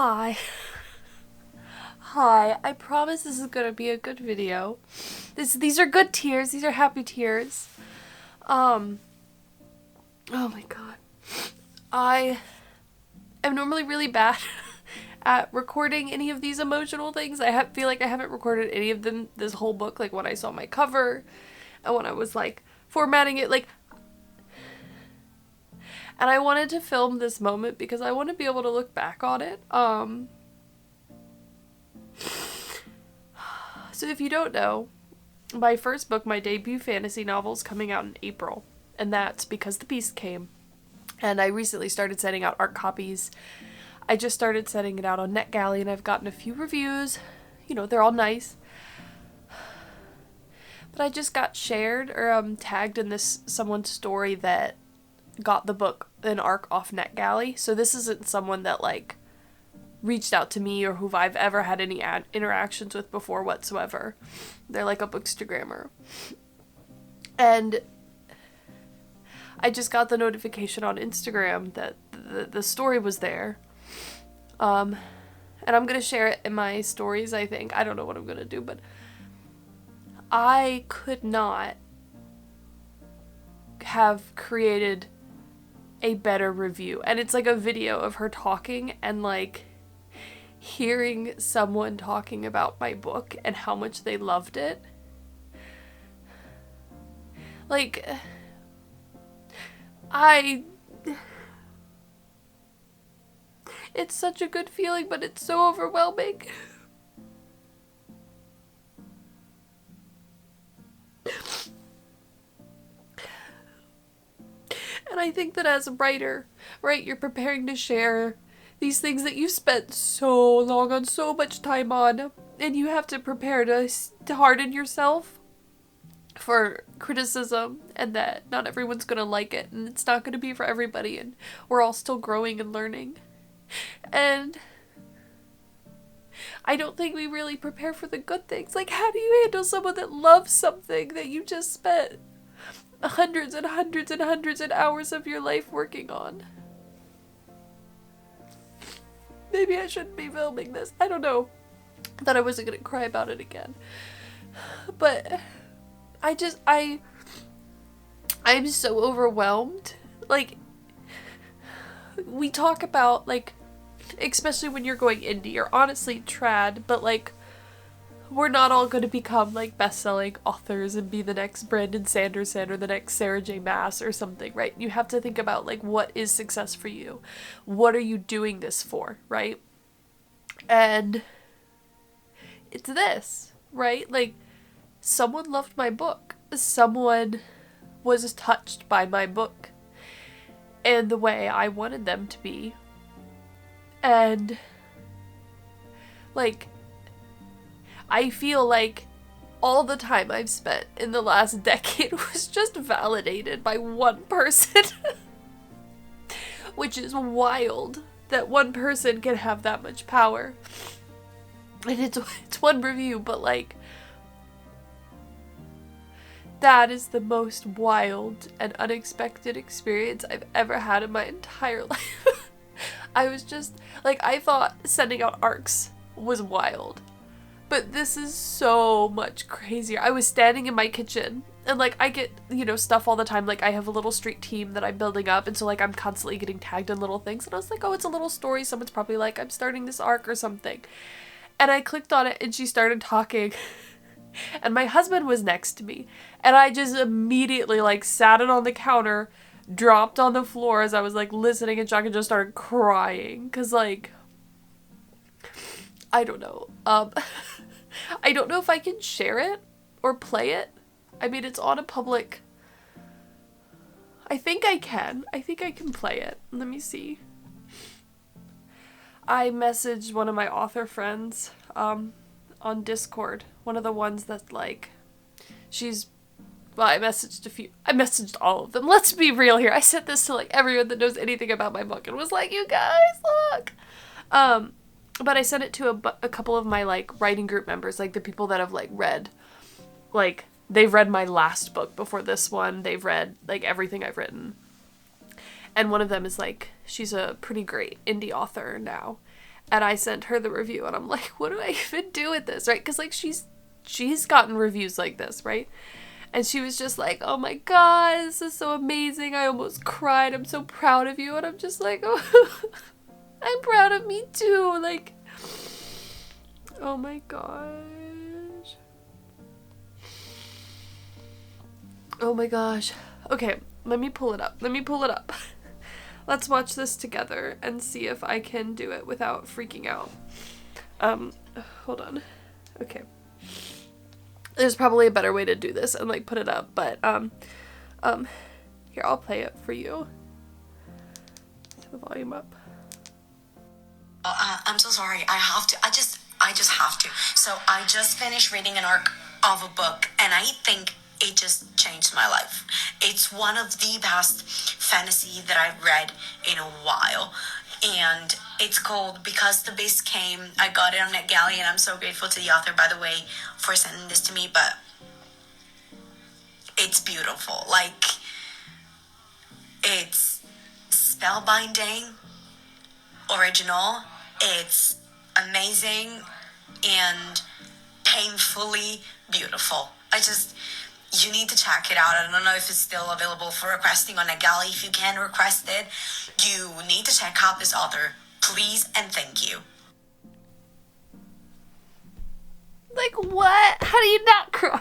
Hi. Hi. I promise this is gonna be a good video. These are good tears. These are happy tears. Um. Oh my god. I am normally really bad at recording any of these emotional things. Feel like I haven't recorded any of them this whole book. Like when I saw my cover, and when I was like formatting it, and I wanted to film this moment because I want to be able to look back on it. So if you don't know, my first book, my debut fantasy novel, is coming out in April. And that's because The Beast came. And I recently started sending out art copies. I just started sending it out on NetGalley and I've gotten a few reviews. You know, they're all nice. But I just got shared or tagged in this someone's story that got the book, an arc, off NetGalley. So this isn't someone that reached out to me or who I've ever had any interactions with before whatsoever. They're like a bookstagrammer. And I just got the notification on Instagram that the story was there. And I'm going to share it in my stories, I think. I don't know what I'm going to do, but I could not have created a better review. And it's like a video of her talking and hearing someone talking about my book and how much they loved it. It's such a good feeling, but it's so overwhelming. And I think that as a writer, right, you're preparing to share these things that you spent so long on, so much time on, and you have to prepare to harden yourself for criticism and that not everyone's gonna like it and it's not gonna be for everybody and we're all still growing and learning. And I don't think we really prepare for the good things. How do you handle someone that loves something that you just spent hundreds and hundreds and hundreds of hours of your life working on? Maybe I shouldn't be filming this. I don't know. I thought I wasn't gonna cry about it again. But I'm so overwhelmed. We talk about, especially when you're going indie or honestly trad, but we're not all going to become best-selling authors and be the next Brandon Sanderson or the next Sarah J Maas or something, right? You have to think about what is success for you? What are you doing this for, right? And it's this, right? Someone loved my book. Someone was touched by my book and the way I wanted them to be. And I feel like all the time I've spent in the last decade was just validated by one person. Which is wild that one person can have that much power. And it's one review, but that is the most wild and unexpected experience I've ever had in my entire life. I was just, I thought sending out arcs was wild. But this is so much crazier. I was standing in my kitchen, and I get, stuff all the time. I have a little street team that I'm building up, and so I'm constantly getting tagged in little things. And I was like, oh, it's a little story. Someone's probably I'm starting this arc or something. And I clicked on it, and she started talking. And my husband was next to me. And I just immediately, sat it on the counter, dropped on the floor as I was, listening, and Jack just started crying. Because, I don't know. I don't know if I can share it or play it. I mean, it's on a public... I think I can. I think I can play it. Let me see. I messaged one of my author friends on Discord. One of the ones that, she's... Well, I messaged a few. I messaged all of them. Let's be real here. I sent this to, everyone that knows anything about my book and was like, you guys, look! But I sent it to a couple of my, writing group members, the people that have, read, they've read my last book before this one. They've read, everything I've written. And one of them is, she's a pretty great indie author now. And I sent her the review, and I'm like, what do I even do with this, right? Because, like, she's gotten reviews like this, right? And she was just like, oh my god, this is so amazing. I almost cried. I'm so proud of you. And I'm just like, oh, I'm proud of me too. Like, oh my gosh. Oh my gosh. Okay, let me pull it up. Let's watch this together and see if I can do it without freaking out. Hold on. Okay. There's probably a better way to do this and like put it up, but here, I'll play it for you. Set the volume up. I'm so sorry. I just have to. So I just finished reading an arc of a book, and I think it just changed my life. It's one of the best fantasy that I've read in a while, and it's called Because the Beast Came. I got it on NetGalley, and I'm so grateful to the author, by the way, for sending this to me, but it's beautiful. Like, it's spellbinding, original, it's amazing, and painfully beautiful. You need to check it out. I don't know if it's still available for requesting on NetGalley. If you can request it, you need to check out this author. Please and thank you. Like, what? How do you not cry?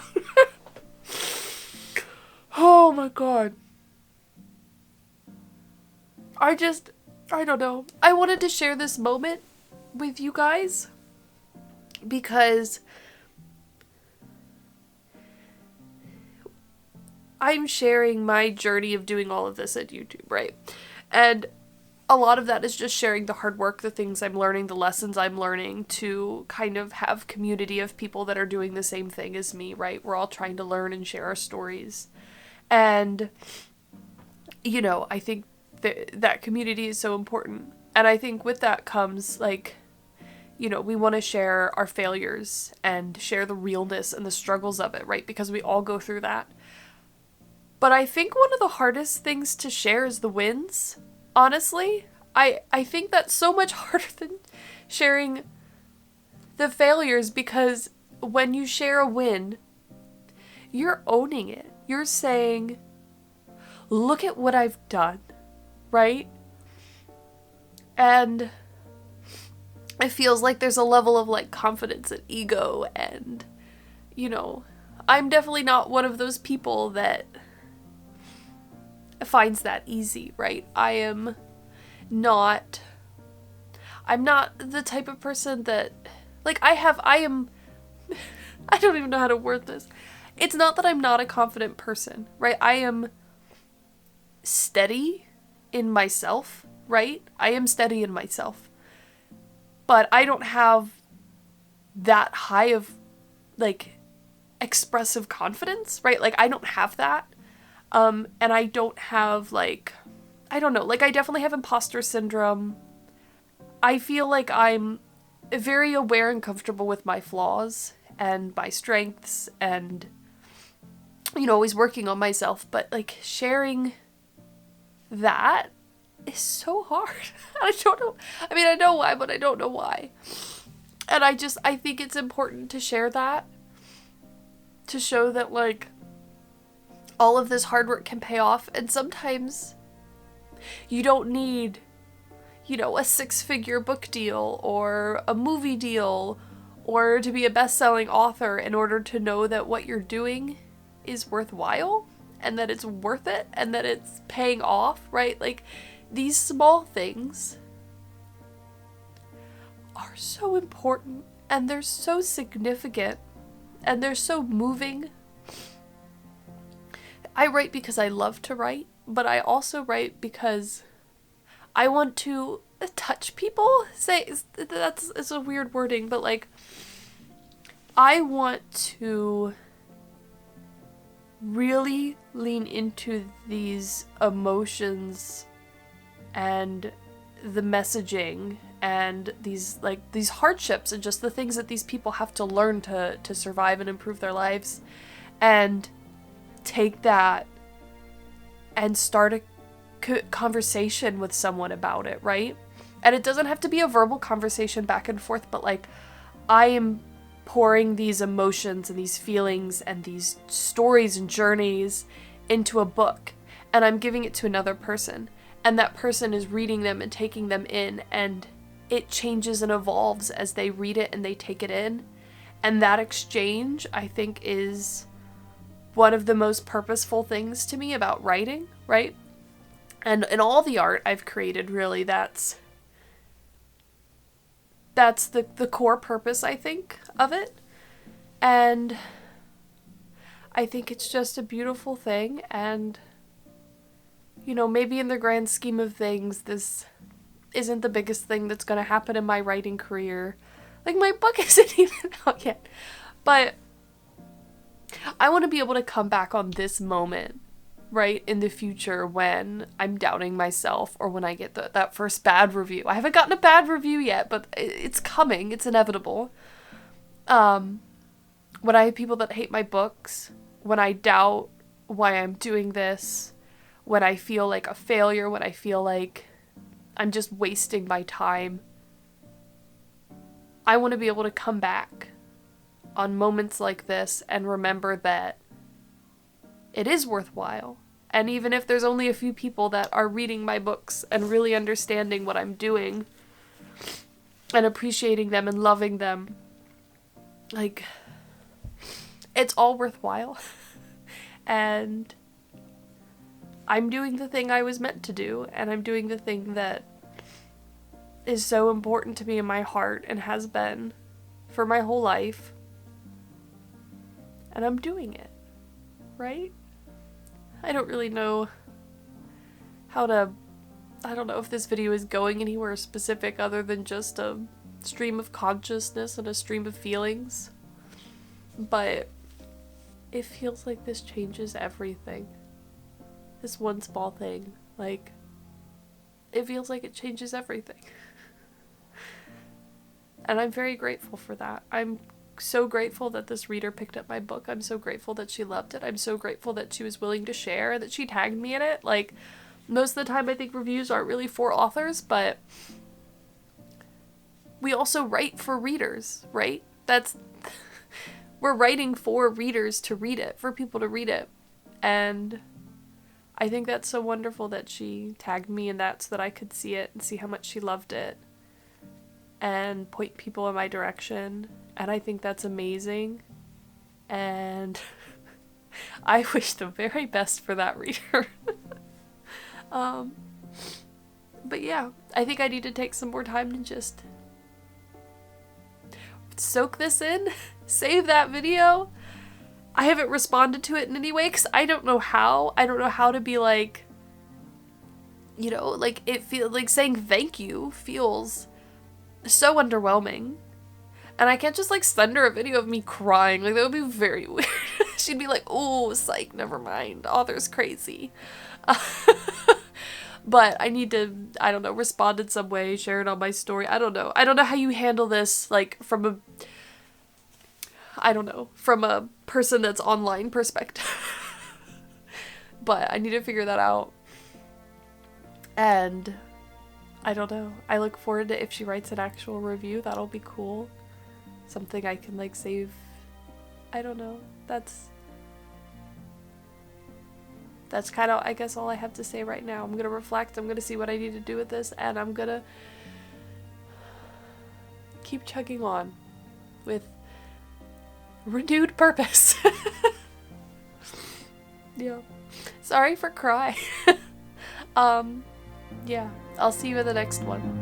Oh my god. I don't know. I wanted to share this moment with you guys because I'm sharing my journey of doing all of this at YouTube, right? And a lot of that is just sharing the hard work, the things I'm learning, the lessons I'm learning, to kind of have community of people that are doing the same thing as me, right? We're all trying to learn and share our stories. And, you know, I think that community is so important. And I think with that comes, like, you know, we want to share our failures and share the realness and the struggles of it, right? Because we all go through that. But I think one of the hardest things to share is the wins. Honestly, I think that's so much harder than sharing the failures, because when you share a win, you're owning it. You're saying, look at what I've done, right? And it feels like there's a level of like confidence and ego, and, you know, I'm definitely not one of those people that finds that easy, right? I'm not the type of person that, like, I don't even know how to word this. It's not that I'm not a confident person, right? I am steady in myself, right? I am steady in myself. But I don't have that high of, like, expressive confidence, right? Like, I don't have that. And I don't have, like, I don't know, like, I definitely have imposter syndrome. I feel like I'm very aware and comfortable with my flaws and my strengths, and, you know, always working on myself, but, like, sharing that is so hard. I don't know. I mean, I know why, but I don't know why. And I think it's important to share that, to show that, like, all of this hard work can pay off. And sometimes you don't need, you know, a 6-figure book deal or a movie deal or to be a best-selling author in order to know that what you're doing is worthwhile and that it's worth it and that it's paying off, right? Like, these small things are so important, and they're so significant, and they're so moving. I write because I love to write, but I also write because I want to touch people. It's a weird wording, but, like, I want to really lean into these emotions and the messaging and these hardships and just the things that these people have to learn to survive and improve their lives, and take that and start a conversation with someone about it, right? And it doesn't have to be a verbal conversation back and forth, but like, I am pouring these emotions and these feelings and these stories and journeys into a book, and I'm giving it to another person, and that person is reading them and taking them in, and it changes and evolves as they read it and they take it in. And that exchange, I think, is one of the most purposeful things to me about writing, right? And in all the art I've created, really, that's the core purpose, I think, of it. And I think it's just a beautiful thing. And, you know, maybe in the grand scheme of things, this isn't the biggest thing that's going to happen in my writing career. Like, my book isn't even out yet. But I want to be able to come back on this moment, right, in the future when I'm doubting myself, or when I get that first bad review. I haven't gotten a bad review yet, but it's coming. It's inevitable. When I have people that hate my books, when I doubt why I'm doing this, when I feel like a failure, when I feel like I'm just wasting my time, I want to be able to come back on moments like this and remember that it is worthwhile. And even if there's only a few people that are reading my books and really understanding what I'm doing and appreciating them and loving them, like, it's all worthwhile. And I'm doing the thing I was meant to do, and I'm doing the thing that is so important to me in my heart and has been for my whole life. And I'm doing it, right? I don't really know how to, I don't know if this video is going anywhere specific other than just a stream of consciousness and a stream of feelings. But it feels like this changes everything. This one small thing, like, it feels like it changes everything. And I'm very grateful for that. I'm so grateful that this reader picked up my book. I'm so grateful that she loved it. I'm so grateful that she was willing to share, that she tagged me in it. Like, most of the time I think reviews aren't really for authors, but we also write for readers, right? We're writing for readers to read it, for people to read it. And I think that's so wonderful that she tagged me in that so that I could see it and see how much she loved it and point people in my direction. And I think that's amazing. And I wish the very best for that reader. But yeah, I think I need to take some more time to just soak this in, save that video. I haven't responded to it in any way because I don't know how. I don't know how to be like, you know, like, it feels like saying thank you feels so underwhelming. And I can't just like send her a video of me crying. Like, that would be very weird. She'd be like, oh, psych, never mind. Author's crazy. But I need to, I don't know, respond in some way, share it on my story. I don't know. I don't know how you handle this, like, from a person that's online perspective. But I need to figure that out. And I don't know. I look forward to if she writes an actual review. That'll be cool. Something I can like save. I don't know. That's kind of, I guess, all I have to say right now. I'm gonna reflect. I'm gonna see what I need to do with this, and I'm gonna keep chugging on with renewed purpose. Yeah. Sorry for crying. Yeah. I'll see you in the next one.